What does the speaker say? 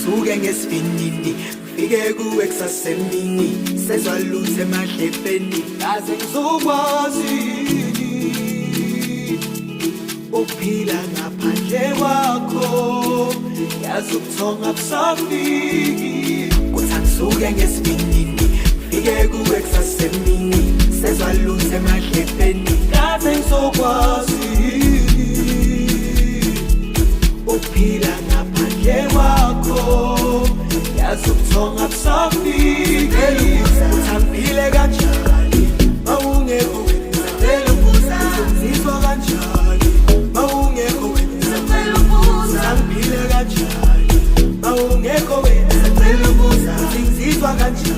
ngisuke ngesivinini fike kuwe kusasemini sezwa luthe emadlebheni kaze ngizokwazi uphila ngaphandle kwakho yazi ubuthonga busafiki kuthi angisuke ngesivinini fike kuwe kusasemini sezwa luthe emadlebheni kaze ngizokwazi uphila ngaphandle kwakho yazi ubuthonga busafiki uthambile kanjani mawungekho wena ngicela ukubuza uzizwa kanjani mawungekho wena ngicela ukubuza uthambile kanjani mawungekho wena ngicela ukubuza uzizwa kanjani